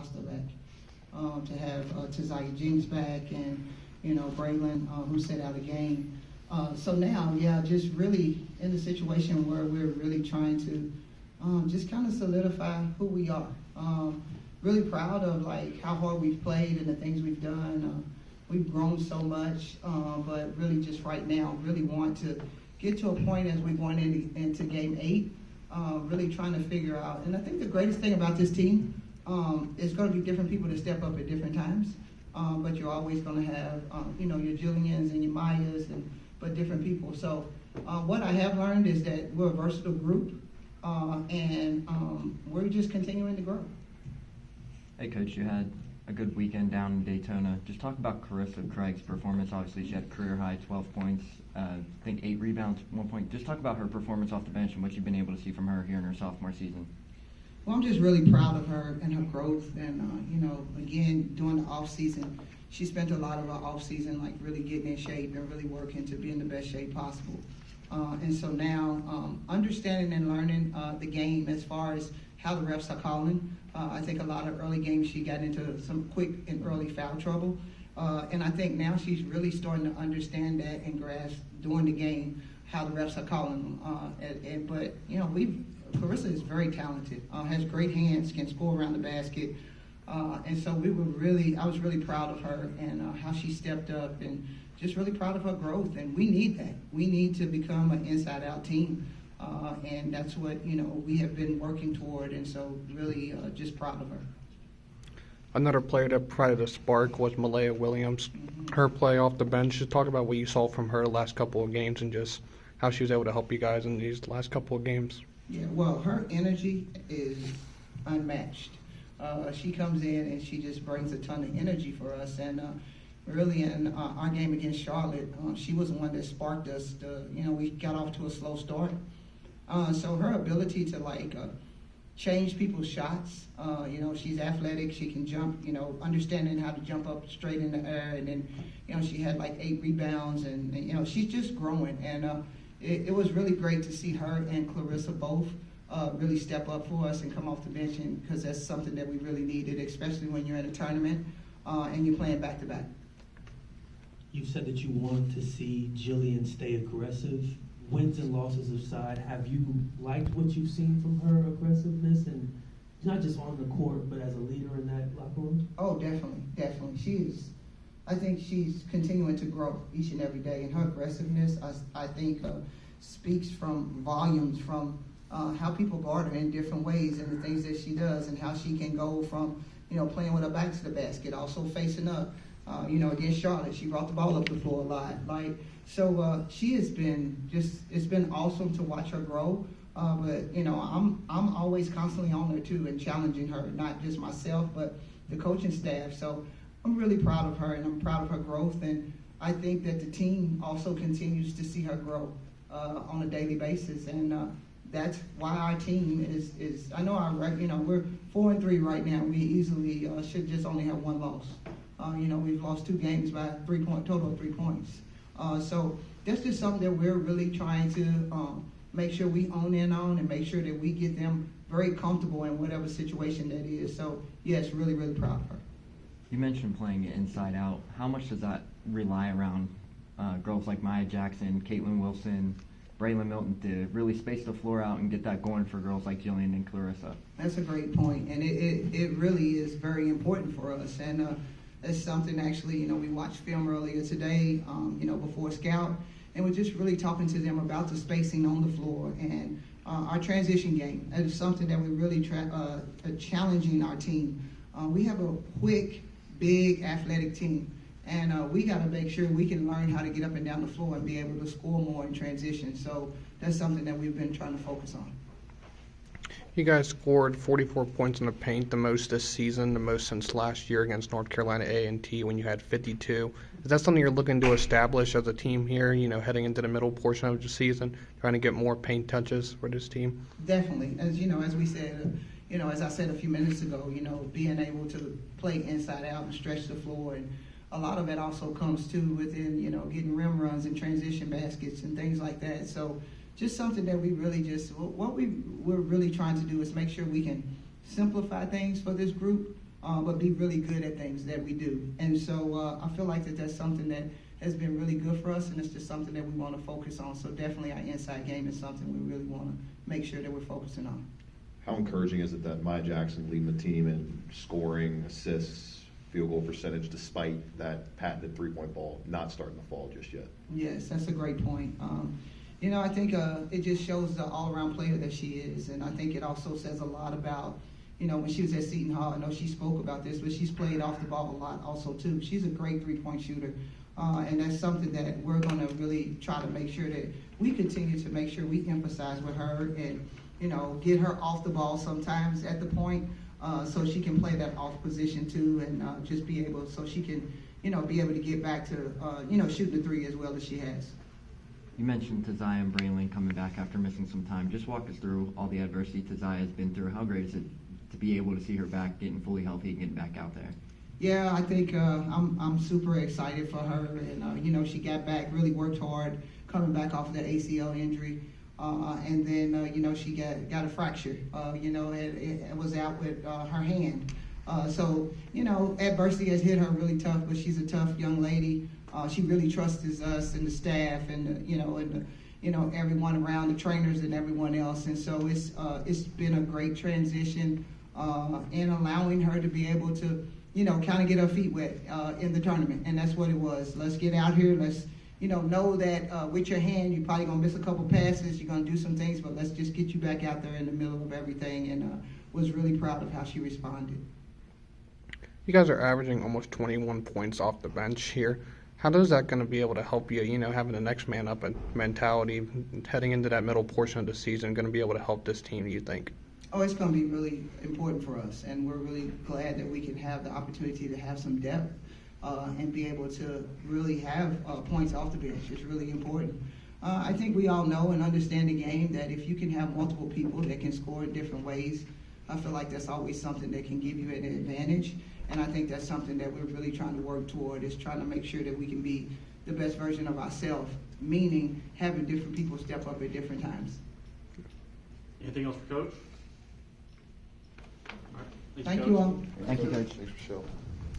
roster back, to have Tazaya Jinx back and, Braylon, who set out a game. So now, just really in the situation where we're really trying to just kind of solidify who we are. Really proud of how hard we've played and the things we've done. We've grown so much, but really just right now, really want to get to a point as we're going into Game 8, really trying to figure out. And I think the greatest thing about this team is going to be different people that step up at different times, but you're always going to have, your Jillians and your Mayas, but different people. So what I have learned is that we're a versatile group, and we're just continuing to grow. Hey, Coach, you had a good weekend down in Daytona. Just talk about Carissa Craig's performance. Obviously, she had a career-high 12 points, I think 8 rebounds, 1 point. Just talk about her performance off the bench and what you've been able to see from her here in her sophomore season. Well, I'm just really proud of her and her growth. And, again, during the off-season, she spent a lot of her off-season, really getting in shape and really working to be in the best shape possible. And so now, understanding and learning the game as far as how the refs are calling. I think a lot of early games she got into some quick and early foul trouble. And I think now she's really starting to understand that and grasp during the game how the refs are calling them. But Clarissa is very talented, has great hands, can score around the basket. And so I was really proud of her and how she stepped up, and just really proud of her growth. And we need that. We need to become an inside-out team. And that's what, we have been working toward, and so really just proud of her. Another player that provided a spark was Malaya Williams. Her play off the bench. Just talk about what you saw from her the last couple of games and just how she was able to help you guys in these last couple of games. Yeah, well, her energy is unmatched. She comes in and she just brings a ton of energy for us. And really in our game against Charlotte, she was the one that sparked us. We got off to a slow start. So her ability to change people's shots, she's athletic, she can jump, understanding how to jump up straight in the air, and then, she had 8 rebounds, and she's just growing. And it was really great to see her and Clarissa both really step up for us and come off the bench, because that's something that we really needed, especially when you're in a tournament and you're playing back-to-back. You said that you want to see Jillian stay aggressive. Wins and losses aside, have you liked what you've seen from her aggressiveness, and not just on the court, but as a leader in that locker room? Oh, definitely. I think she's continuing to grow each and every day, and her aggressiveness, I think, speaks from volumes from how people guard her in different ways and the things that she does, and how she can go from, playing with her back to the basket, also facing up. Against Charlotte, she brought the ball up the floor a lot. So she has been it's been awesome to watch her grow. But I'm always constantly on her too and challenging her, not just myself, but the coaching staff. So I'm really proud of her, and I'm proud of her growth. And I think that the team also continues to see her grow on a daily basis. And that's why our team is I know we're 4-3 right now. We easily should just only have one loss. We've lost 2 games by total of 3 points. So that's just something that we're really trying to make sure we own in on, and make sure that we get them very comfortable in whatever situation that is. So, yes, really, really proud of her. You mentioned playing it inside out. How much does that rely around girls like Maya Jackson, Caitlin Wilson, Braylon Milton to really space the floor out and get that going for girls like Jillian and Clarissa? That's a great point, and it really is very important for us. And it's something actually, we watched film earlier today, before Scout, and we're just really talking to them about the spacing on the floor and our transition game. That is something that we're really challenging our team. We have a quick, big, athletic team, and we got to make sure we can learn how to get up and down the floor and be able to score more in transition. So that's something that we've been trying to focus on. You guys scored 44 points in the paint, the most this season, the most since last year against North Carolina A&T when you had 52. Is that something you're looking to establish as a team here, heading into the middle portion of the season, trying to get more paint touches for this team? Definitely. As we said, as I said a few minutes ago, being able to play inside out and stretch the floor, and a lot of it also comes too within, getting rim runs and transition baskets and things like that. So just something that we really we're really trying to do is make sure we can simplify things for this group, but be really good at things that we do. And so I feel like that's something that has been really good for us, and it's just something that we want to focus on. So definitely our inside game is something we really want to make sure that we're focusing on. How encouraging is it that Maya Jackson leading the team in scoring, assists, field goal percentage, despite that patented three-point ball not starting to fall just yet? Yes, that's a great point. I think it just shows the all-around player that she is, and I think it also says a lot about, when she was at Seton Hall. I know she spoke about this, but she's played off the ball a lot also too. She's a great three-point shooter, and that's something that we're going to really try to make sure that we continue to make sure we emphasize with her and, get her off the ball sometimes at the point, so she can play that off position too, and just be able, so she can, be able to get back to, shooting the three as well as she has. You mentioned Tazaya and Braylon coming back after missing some time. Just walk us through all the adversity Tazaya has been through. How great is it to be able to see her back, getting fully healthy, and getting back out there? Yeah, I think I'm super excited for her, and she got back, really worked hard, coming back off of that ACL injury, and then she got a fracture. It was out with her hand. So adversity has hit her really tough, but she's a tough young lady. She really trusts us and the staff, and everyone around, the trainers and everyone else. And so it's been a great transition, and allowing her to be able to kind of get her feet wet in the tournament. And that's what it was. Let's get out here. Let's know that with your hand you're probably gonna miss a couple passes. You're gonna do some things, but let's just get you back out there in the middle of everything. And was really proud of how she responded. You guys are averaging almost 21 points off the bench here. How is that going to be able to help you, having the next man up mentality, heading into that middle portion of the season, going to be able to help this team, you think? Oh, it's going to be really important for us, and we're really glad that we can have the opportunity to have some depth and be able to really have points off the bench. It's really important. I think we all know and understand the game that if you can have multiple people that can score in different ways, I feel like that's always something that can give you an advantage. And I think that's something that we're really trying to work toward, is trying to make sure that we can be the best version of ourselves, meaning having different people step up at different times. Anything else for Coach? All right. Thank you all. Thank you, Coach. Thanks, Michelle.